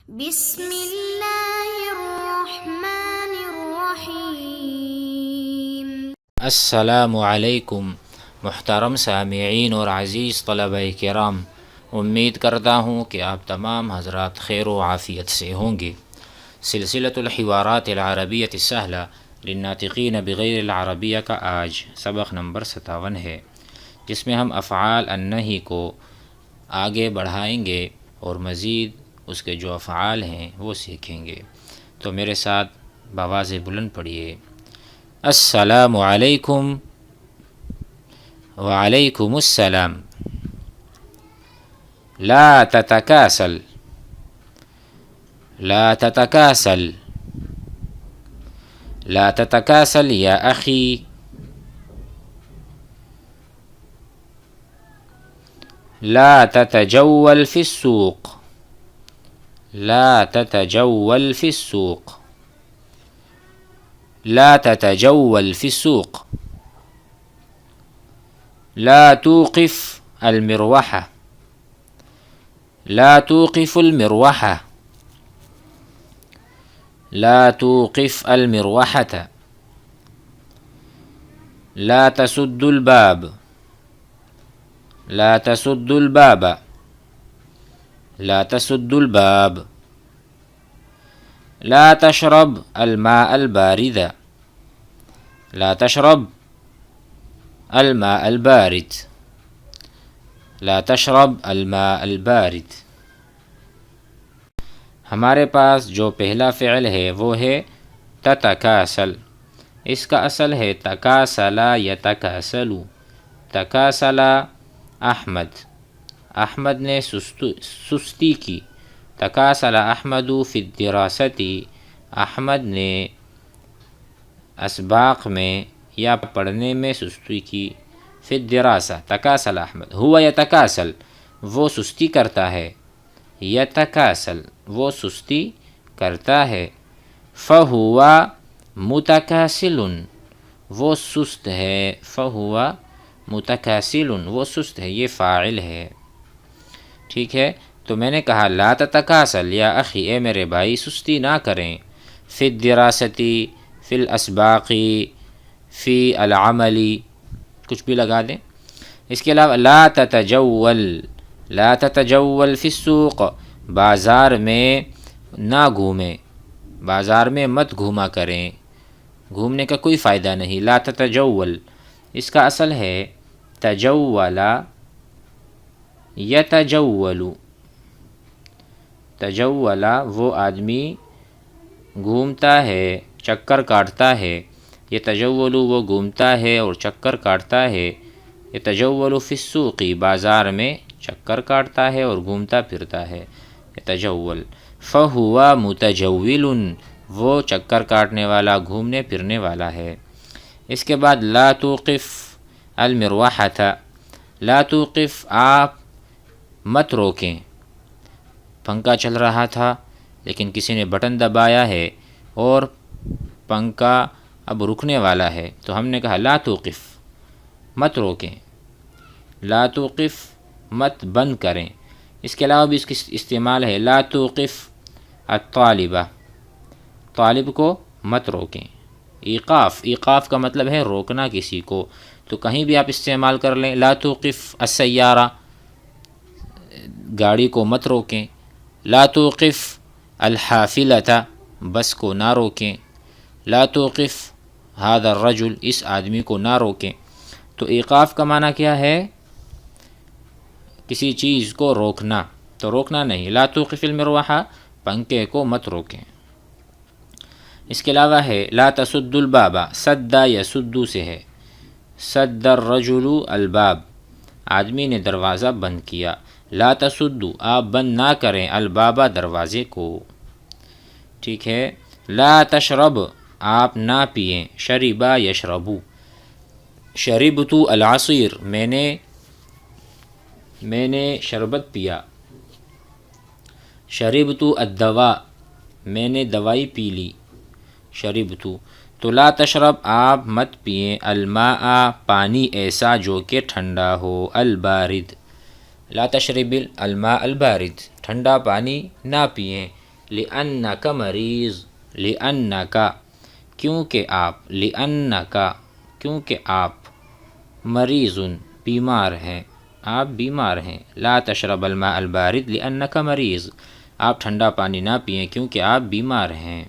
بسم اللہ الرحمن الرحیم۔ السلام علیکم محترم سامعین اور عزیز طلبہ کرام، امید کرتا ہوں کہ آپ تمام حضرات خیر و عافیت سے ہوں گے۔ سلسلۃ الحوارات العربیۃ السہلہ للناطقین بغیر العربیہ کا آج سبق نمبر 57 ہے، جس میں ہم افعال النہی کو آگے بڑھائیں گے اور مزید اس کے جو افعال ہیں وہ سیکھیں گے۔ تو میرے ساتھ بآواز بلند پڑھیے: السلام علیکم وعلیکم السلام۔ لا تتکاسل، لا تتکاسل، لا تتکاسل یا اخی۔ لا تتجول فی السوق، لا تتجول فی السوق، لا تتجول فی السوق۔ لا توقف المروحة، لا توقف المروحة، لا توقف المروحة۔ لا تسد الباب، لا تسد الباب، لا تسد الباب۔ لا تشرب الماء البارد، لا تشرب الماء البارد، لا تشرب الماء البارد۔ ہمارے پاس جو پہلا فعل ہے وہ ہے تتکاسل۔ اس کا اصل ہے تکاسلا یتکاسل۔ تکاسلا احمد، احمد نے سستی کی۔ تکاسل احمد فی الدراست، احمد نے اسباق میں یا پڑھنے میں سستی کی۔ فی الدراسہ، تکاسل احمد۔ ہوا یتکاسل، وہ سستی کرتا ہے۔ یتکاسل، وہ سستی کرتا ہے۔ فہو متکاسل، وہ سست ہے۔ فہو متکاسل، وہ سست ہے، یہ فاعل ہے۔ ٹھیک ہے، تو میں نے کہا لا تتکاسل یا اخی، اے میرے بھائی سستی نہ کریں۔ فی الدراستی، فی الاسباق، فی العملی، کچھ بھی لگا دیں۔ اس کے علاوہ لا تتجول، لا تتجول فی السوق، بازار میں نہ گھومیں، بازار میں مت گھوما کریں، گھومنے کا کوئی فائدہ نہیں۔ لا تتجول، اس کا اصل ہے تجول یتجول۔ تجول، وہ آدمی گھومتا ہے، چکر کاٹتا ہے۔ یتجول، وہ گھومتا ہے اور چکر کاٹتا ہے۔ یتجول فی السوق، بازار میں چکر کاٹتا ہے اور گھومتا پھرتا ہے۔ یتجول۔ فہو متجول، وہ چکر کاٹنے والا، گھومنے پھرنے والا ہے۔ اس کے بعد لا توقف المروحة، لا توقف، آپ مت روکیں۔ پنکھا چل رہا تھا لیکن کسی نے بٹن دبایا ہے اور پنکھا اب رکنے والا ہے، تو ہم نے کہا لا توقف، مت روکیں۔ لا توقف، مت بند کریں۔ اس کے علاوہ بھی اس کی استعمال ہے لا توقف الطالبہ، طالب کو مت روکیں۔ ایقاف، ایقاف کا مطلب ہے روکنا کسی کو، تو کہیں بھی آپ استعمال کر لیں۔ لا توقف السیارہ، گاڑی کو مت روکیں۔ لا توقف الحافلۃ، بس کو نہ روکیں۔ لا توقف ھذا الرجل، اس آدمی کو نہ روکیں۔ تو ایقاف کا معنی کیا ہے؟ کسی چیز کو روکنا، تو روکنا نہیں۔ لا توقف المروحہ، پنکھے کو مت روکیں۔ اس کے علاوہ ہے لا تسد الباب، سد یسد سے ہے۔ سد الرجل الباب، آدمی نے دروازہ بند کیا۔ لا تسد، آپ بند نہ کریں، الباب، دروازے کو۔ ٹھیک ہے۔ لا تشرب، آپ نہ پئیں۔ شرب یشرب، شربت العصیر، میں نے شربت پیا۔ شربت الدواء، میں نے دوائی پی لی۔ شربت۔ تو لا تشرب، آپ مت پئیں، الماء، پانی ایسا جو کہ ٹھنڈا ہو، البارد۔ لا تشرب الماء البارد، ٹھنڈا پانی نہ پئیں۔ لِأَنَّكَ مریض، لِأَنَّكَ کیونکہ آپ، لِأَنَّكَ کیونکہ آپ، مریض بیمار ہیں، آپ بیمار ہیں، لا تشرب الماء البارد لِأَنَّكَ مریض، آپ ٹھنڈا پانی نہ پئیں کیونکہ آپ بیمار ہیں۔